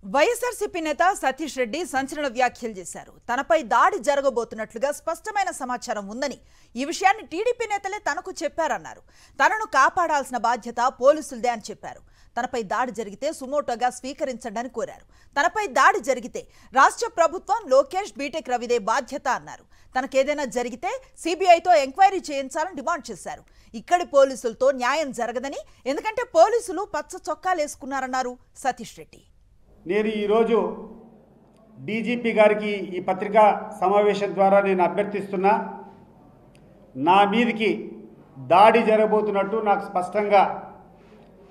వైఎస్ఆర్సీపీ నేత సతీష్ రెడ్డి సంచలన వ్యాఖ్యలు చేశారు. తనపై దాడి జరగబోతున్నట్లుగా స్పష్టమైన సమాచారం ఉందని, ఈ విషయాన్ని టీడీపీ నేతలే తనకు చెప్పారన్నారు. తనను కాపాడాల్సిన బాధ్యత పోలీసులదే అని చెప్పారు. తనపై దాడి జరిగితే సుమోటోగా స్వీకరించండి కోరారు. తనపై దాడి జరిగితే రాష్ట్ర ప్రభుత్వం లోకేష్ బీటెక్ రవిదే బాధ్యత అన్నారు. తనకేదైనా జరిగితే సిబిఐతో ఎంక్వైరీ చేయించాలని డిమాండ్ చేశారు. ఇక్కడి పోలీసులతో న్యాయం జరగదని, ఎందుకంటే పోలీసులు పచ్చ చొక్కాలేసుకున్నారన్నారు సతీష్ రెడ్డి. నేను ఈరోజు డీజీపీ గారికి ఈ పత్రికా సమావేశం ద్వారా నేను అభ్యర్థిస్తున్నా, నా మీదికి దాడి జరగబోతున్నట్టు నాకు స్పష్టంగా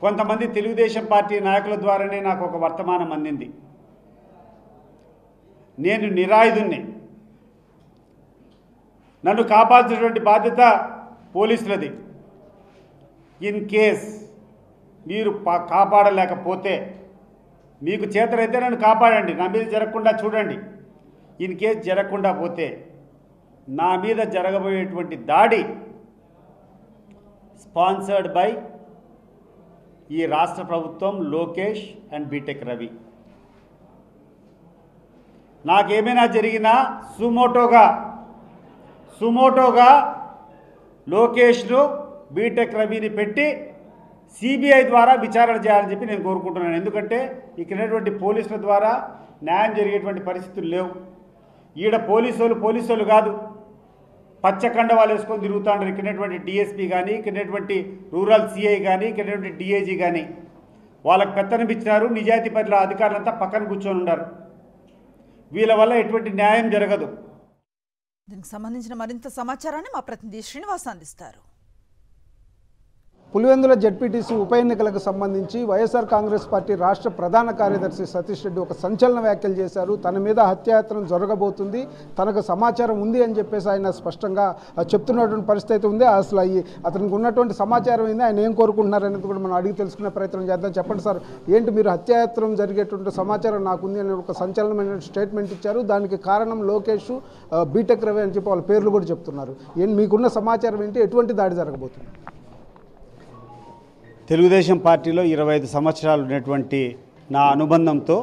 కొంతమంది తెలుగుదేశం పార్టీ నాయకుల ద్వారానే నాకు ఒక వర్తమానం అందింది. నేను నిరాయుధుణ్ణి, నన్ను కాపాల్సినటువంటి బాధ్యత పోలీసులది. ఇన్ కేస్ మీరు కాపాడలేకపోతే, మీకు చేతనైతే నన్ను కాపాడండి, నా మీద జరగకుండా చూడండి. ఇన్ కేస్ జరగకుండా పోతే నా మీద జరగబోయేటువంటి దాడి స్పాన్సర్డ్ బై ఈ రాష్ట్ర ప్రభుత్వం, లోకేష్ అండ్ బీటెక్ రవి. నాకేమైనా జరిగినా సుమోటోగా లోకేష్ను, బీటెక్ రవిని పెట్టి సిబిఐ ద్వారా విచారణ చేయాలని చెప్పి నేను కోరుకుంటున్నాను. ఎందుకంటే ఇక్కడటువంటి పోలీసుల ద్వారా న్యాయం జరిగేటువంటి పరిస్థితులు లేవు. ఈడ పోలీసులు కాదు, పచ్చకండవాలు వేసుకొని తిరుగుతాంటారు. ఇక్కడటువంటి డిఎస్పీ కానీ, ఇక్కడటువంటి రూరల్ సిఐ కానీ, ఇక్కడటువంటి డిఐజీ కానీ వాళ్ళకి పెత్తనం ఇచ్చినారు. నిజాయితీ పట్ల అధికారులంతా పక్కన కూర్చొని ఉన్నారు. వీళ్ళ వల్ల ఎటువంటి న్యాయం జరగదు. దీనికి సంబంధించిన మరింత సమాచారాన్ని మా ప్రతినిధి శ్రీనివాస్ అందిస్తారు. పులివెందుల జెడ్పీటీసీ ఉప ఎన్నికలకు సంబంధించి వైఎస్ఆర్ కాంగ్రెస్ పార్టీ రాష్ట్ర ప్రధాన కార్యదర్శి సతీష్ రెడ్డి ఒక సంచలన వ్యాఖ్యలు చేశారు. తన మీద హత్యాయత్నం జరగబోతుంది, తనకు సమాచారం ఉంది అని చెప్పేసి ఆయన స్పష్టంగా చెప్తున్నటువంటి పరిస్థితి ఉంది. అసలు అతనికి ఉన్నటువంటి సమాచారం ఏంది, ఆయన ఏం కోరుకుంటున్నారు అనేది కూడా మనం అడిగి తెలుసుకునే ప్రయత్నం చేద్దాం. చెప్పండి సార్, ఏంటి మీరు హత్యాయత్నం జరిగేటువంటి సమాచారం నాకుంది అని ఒక సంచలనమైన స్టేట్మెంట్ ఇచ్చారు. దానికి కారణం లోకేష్, బీటెక్ రవి అని చెప్పి వాళ్ళ పేర్లు కూడా చెప్తున్నారు. మీకున్న సమాచారం ఏంటి, ఎటువంటి దాడి జరగబోతుంది? తెలుగుదేశం పార్టీలో 25 సంవత్సరాలు ఉన్నటువంటి నా అనుబంధంతో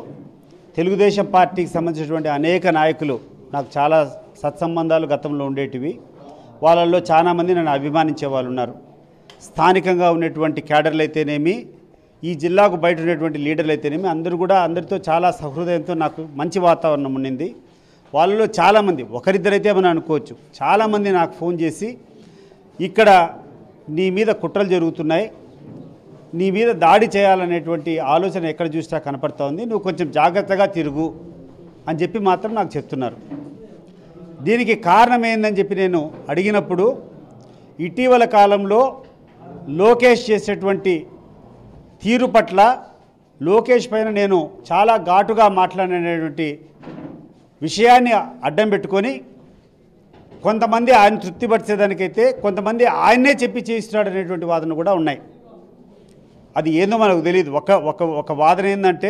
తెలుగుదేశం పార్టీకి సంబంధించినటువంటి అనేక నాయకులు నాకు చాలా సత్సంబంధాలు గతంలో ఉండేటివి. వాళ్ళల్లో చాలామంది నన్ను అభిమానించే వాళ్ళు ఉన్నారు. స్థానికంగా ఉన్నటువంటి క్యాడర్లు అయితేనేమి, ఈ జిల్లాకు బయట ఉన్నటువంటి లీడర్లు అయితేనేమి, అందరితో చాలా సహృదయంతో నాకు మంచి వాతావరణం ఉండింది. వాళ్ళలో చాలామంది, ఒకరిద్దరైతే మనం అనుకోవచ్చు, చాలామంది నాకు ఫోన్ చేసి ఇక్కడ నీ మీద కుట్రలు జరుగుతున్నాయి, నీ మీద దాడి చేయాలనేటువంటి ఆలోచన ఎక్కడ చూసినా కనపడతా ఉంది, నువ్వు కొంచెం జాగ్రత్తగా తిరుగు అని చెప్పి మాత్రం నాకు చెప్తున్నారు. దీనికి కారణం ఏందని చెప్పి నేను అడిగినప్పుడు, ఇటీవల కాలంలో లోకేష్ చేసేటువంటి తీరు పట్ల, లోకేష్ పైన నేను చాలా ఘాటుగా మాట్లాడినటువంటి విషయాన్ని అడ్డం పెట్టుకొని కొంతమంది ఆయన తృప్తిపరిచేదానికైతే కొంతమంది ఆయన్నే చెప్పి చేయిస్తున్నాడు అనేటువంటి వాదన కూడా ఉన్నాయి. అది ఏందో మనకు తెలియదు. ఒక వాదన ఏంటంటే,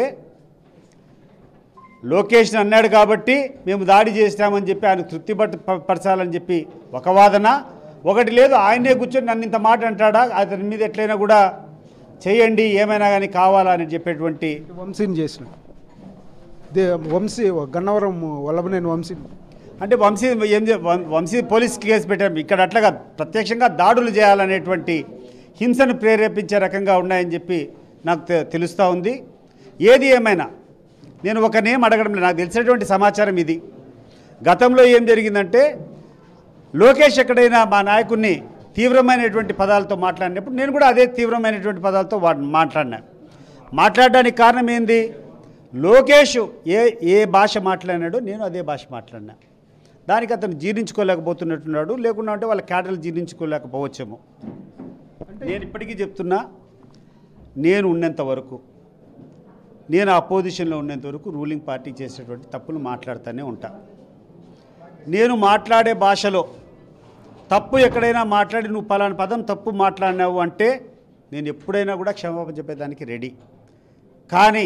లోకేష్ని అన్నాడు కాబట్టి మేము దాడి చేస్తామని చెప్పి ఆయన తృప్తిపరచాలని చెప్పి ఒక వాదన. ఒకటి లేదు, ఆయనే కూర్చొని నన్ను ఇంత మాట అంటాడా, అతని మీద ఎట్లయినా కూడా చేయండి, ఏమైనా కానీ కావాలా అని చెప్పేటువంటి వంశీని చేసిన గన్నవరం వల్లభనేని వంశీ అంటే వంశీ పోలీస్ కేసు పెట్టారు. ఇక్కడ అట్లాగా ప్రత్యక్షంగా దాడులు చేయాలనేటువంటి హింసను ప్రేరేపించే రకంగా ఉన్నాయని చెప్పి నాకు తెలుస్తూ ఉంది. ఏది ఏమైనా నేను ఒక నేమ్ అడగడం లేదు, నాకు తెలిసినటువంటి సమాచారం ఇది. గతంలో ఏం జరిగిందంటే, లోకేష్ ఎక్కడైనా మా నాయకుడిని తీవ్రమైనటువంటి పదాలతో మాట్లాడినప్పుడు నేను కూడా అదే తీవ్రమైనటువంటి పదాలతో మాట్లాడడానికి కారణం ఏంది, లోకేష్ ఏ భాష మాట్లాడినాడో నేను అదే భాష మాట్లాడినా. దానికి అతను జీర్ణించుకోలేకపోతున్నట్టున్నాడు, లేకుండా అంటే వాళ్ళ క్యాడర్లు జీర్ణించుకోలేకపోవచ్చేమో. నేను ఇప్పటికీ చెప్తున్నా, నేను ఉన్నంత వరకు, నేను అపోజిషన్లో ఉన్నంత వరకు రూలింగ్ పార్టీ చేసేటువంటి తప్పులు మాట్లాడుతూనే ఉంటా. నేను మాట్లాడే భాషలో తప్పు ఎక్కడైనా మాట్లాడి నువ్వు పలానా పదం తప్పు మాట్లాడినావు అంటే నేను ఎప్పుడైనా కూడా క్షమాపణ చెప్పేదానికి రెడీ. కానీ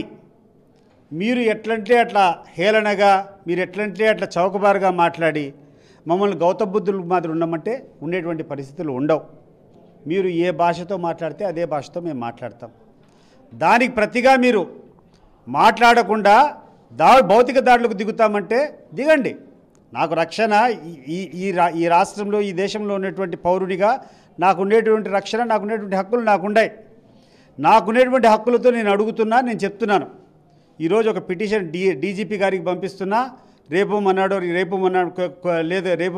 మీరు ఎట్లంటే అట్లా హేళనగా, మీరు ఎట్లంటే అట్లా చౌకబారుగా మాట్లాడి మమ్మల్ని గౌతమ బుద్ధులు మాదిరి ఉండమంటే ఉండేటువంటి పరిస్థితులు ఉండవు. మీరు ఏ భాషతో మాట్లాడితే అదే భాషతో మేము మాట్లాడతాం. దానికి ప్రతిగా మీరు మాట్లాడకుండా భౌతిక దాడులకు దిగుతామంటే దిగండి. నాకు రక్షణ ఈ రాష్ట్రంలో ఈ దేశంలో ఉన్నటువంటి పౌరునిగా నాకు ఉండేటువంటి రక్షణ, నాకు ఉండేటువంటి హక్కులు నాకున్నాయి. నాకునేటువంటి హక్కులతో నేను అడుగుతున్నా, నేను చెప్తున్నాను. ఈరోజు ఒక పిటిషన్ డీజీపీ గారికి పంపిస్తున్నా. రేపు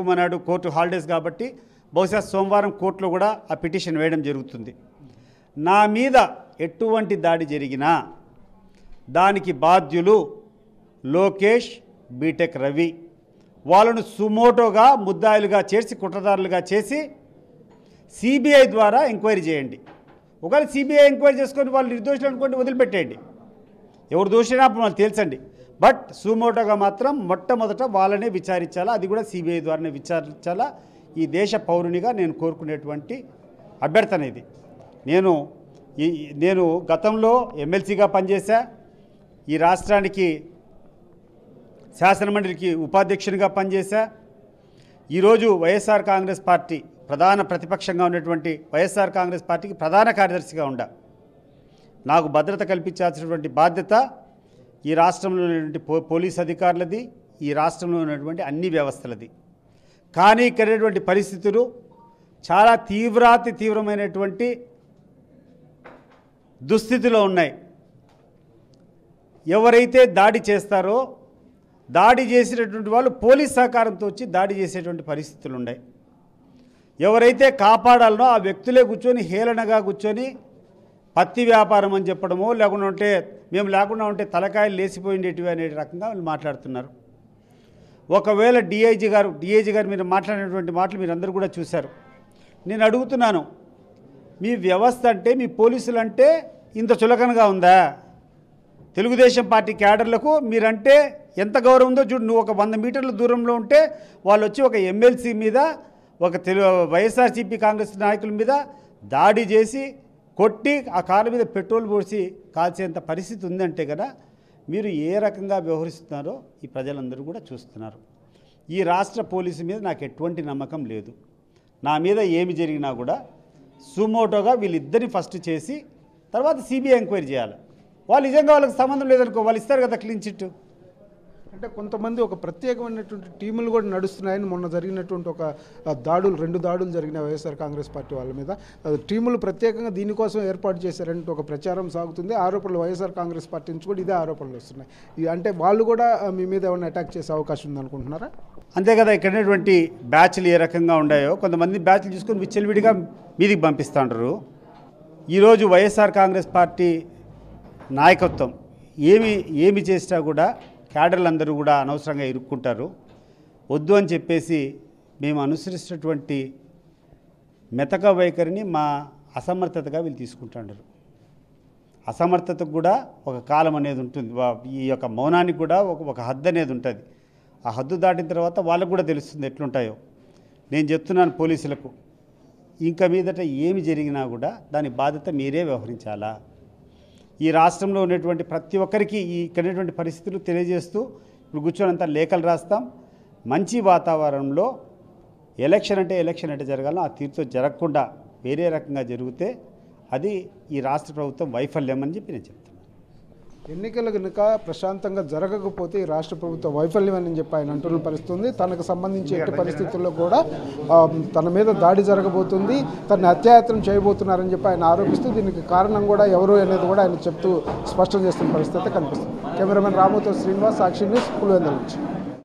మన్నాడు కోర్టు హాలిడేస్ కాబట్టి బహుశా సోమవారం కోర్టులో కూడా ఆ పిటిషన్ వేయడం జరుగుతుంది. నా మీద ఎటువంటి దాడి జరిగినా దానికి బాధ్యులు లోకేష్, బీటెక్ రవి. వాళ్ళను సుమోటోగా ముద్దాయిలుగా చేసి కుట్రదారులుగా చేసి సిబిఐ ద్వారా ఎంక్వైరీ చేయండి. ఒకవేళ సిబిఐ ఎంక్వైరీ చేసుకొని వాళ్ళు నిర్దోషులు అనుకోండి, వదిలిపెట్టేయండి. ఎవరు దోషినా అప్పుడు వాళ్ళు తేల్చండి. బట్ సుమోటోగా మాత్రం మొట్టమొదట వాళ్ళనే విచారించాలా, అది కూడా సిబిఐ ద్వారానే విచారించాలా. ఈ దేశ పౌరునిగా నేను కోరుకునేటువంటి అభ్యర్థన ఇది. నేను గతంలో ఎమ్మెల్సీగా పనిచేశా. ఈ రాష్ట్రానికి శాసనమండలికి ఉపాధ్యక్షునిగా పనిచేశా. ఈరోజు వైఎస్ఆర్ కాంగ్రెస్ పార్టీ ప్రధాన ప్రతిపక్షంగా ఉన్నటువంటి వైఎస్ఆర్ కాంగ్రెస్ పార్టీకి ప్రధాన కార్యదర్శిగా ఉండా. నాకు భద్రత కల్పించాల్సినటువంటి బాధ్యత ఈ రాష్ట్రంలో ఉన్నటువంటి పోలీస్ అధికారులది, ఈ రాష్ట్రంలో ఉన్నటువంటి అన్ని వ్యవస్థలది. కానీ ఇక్కడటువంటి పరిస్థితులు చాలా తీవ్రమైనటువంటి దుస్థితిలో ఉన్నాయి. ఎవరైతే దాడి చేస్తారో దాడి చేసినటువంటి వాళ్ళు పోలీస్ సహకారంతో వచ్చి దాడి చేసేటువంటి పరిస్థితులు ఉన్నాయి. ఎవరైతే కాపాడాలనో ఆ వ్యక్తులే కూర్చొని హేళనగా కూర్చొని పత్తి వ్యాపారం అని చెప్పడమో, మేము లేకుండా ఉంటే తలకాయలు లేచిపోయిండేటివి అనే రకంగా వాళ్ళు మాట్లాడుతున్నారు. ఒకవేళ డిఐజీ గారు మీరు మాట్లాడినటువంటి మాటలు మీరు అందరూ కూడా చూశారు. నేను అడుగుతున్నాను, మీ వ్యవస్థ అంటే, మీ పోలీసులు అంటే ఇంత చులకనగా ఉందా? తెలుగుదేశం పార్టీ క్యాడర్లకు మీరంటే ఎంత గౌరవం ఉందో చూడు. నువ్వు ఒక 100 మీటర్ల దూరంలో ఉంటే వాళ్ళు వచ్చి ఒక ఎమ్మెల్సీ మీద, ఒక వైఎస్ఆర్సీపీ కాంగ్రెస్ నాయకుల మీద దాడి చేసి కొట్టి ఆ కాళ్ళ మీద పెట్రోల్ పోసి కాల్చేంత పరిస్థితి ఉందంటే కదా మీరు ఏ రకంగా వ్యవహరిస్తున్నారో ఈ ప్రజలందరూ కూడా చూస్తున్నారు. ఈ రాష్ట్ర పోలీసు మీద నాకు ఎటువంటి నమ్మకం లేదు. నా మీద ఏమి జరిగినా కూడా సుమోటోగా వీళ్ళిద్దరిని ఫస్ట్ చేసి తర్వాత సిబిఐ ఎంక్వైరీ చేయాలి. వాళ్ళు నిజంగా వాళ్ళకి సంబంధం లేదనుకో, వాళ్ళు ఇస్తారు కదా క్లీన్ చిట్. అంటే కొంతమంది ఒక ప్రత్యేకమైనటువంటి టీములు కూడా నడుస్తున్నాయని మొన్న జరిగినటువంటి ఒక 2 దాడులు జరిగినాయి వైఎస్ఆర్ కాంగ్రెస్ పార్టీ వాళ్ళ మీద. టీములు ప్రత్యేకంగా దీనికోసం ఏర్పాటు చేశారంటే ఒక ప్రచారం సాగుతుంది. ఆరోపణలు వైఎస్ఆర్ కాంగ్రెస్ పార్టీ నుంచి కూడా ఇదే ఆరోపణలు వస్తున్నాయి. అంటే వాళ్ళు కూడా మీ మీద ఏమైనా అటాక్ చేసే అవకాశం ఉందనుకుంటున్నారా? అంతే కదా, ఇక్కడటువంటి బ్యాచ్లు ఏ రకంగా ఉన్నాయో కొంతమంది బ్యాచ్లు చూసుకొని విచ్చలవిడిగా మీదికి పంపిస్తుంటారు. ఈరోజు వైఎస్ఆర్ కాంగ్రెస్ పార్టీ నాయకత్వం ఏమి చేసినా కూడా క్యాడర్లందరూ కూడా అనవసరంగా ఇరుక్కుంటారు. వద్దు అని చెప్పేసి మేము అనుసరిస్తున్నటువంటి మెతక వైఖరిని మా అసమర్థతగా వీళ్ళు తీసుకుంటున్నారు. అసమర్థతకు కూడా ఒక కాలం అనేది ఉంటుంది. ఈ యొక్క మౌనానికి కూడా ఒక హద్దు అనేది ఉంటుంది. ఆ హద్దు దాటిన తర్వాత వాళ్ళకు కూడా తెలుస్తుంది ఎట్లుంటాయో. నేను చెప్తున్నాను పోలీసులకు, ఇంకా మీదట ఏమి జరిగినా కూడా దాని బాధ్యత మీరే వ్యవహరించాలా. ఈ రాష్ట్రంలో ఉన్నటువంటి ప్రతి ఒక్కరికి ఇక్కడటువంటి పరిస్థితులు తెలియజేస్తూ ఇప్పుడు కూర్చొనంతా లేఖలు రాస్తాం. మంచి వాతావరణంలో ఎలక్షన్ అంటే జరగాలో ఆ తీరుతో జరగకుండా వేరే రకంగా జరిగితే అది ఈ రాష్ట్ర ప్రభుత్వం వైఫల్యం అని చెప్పి నేను చెప్తాను. ఎన్నికలు కనుక ప్రశాంతంగా జరగకపోతే ఈ రాష్ట్ర ప్రభుత్వ వైఫల్యం అని చెప్పి ఆయన అంటున్న పరిస్థితుంది. తనకు సంబంధించి ఎట్టి పరిస్థితుల్లో కూడా తన మీద దాడి జరగబోతుంది, తనని హత్యాయత్నం చేయబోతున్నారని చెప్పి ఆయన ఆరోపిస్తూ దీనికి కారణం కూడా ఎవరు అనేది కూడా ఆయన చెప్తూ స్పష్టం చేస్తున్న పరిస్థితి కనిపిస్తుంది. కెమెరామెన్ రాముతో శ్రీనివాస్, సాక్షి న్యూస్, పులివెందుల నుంచి.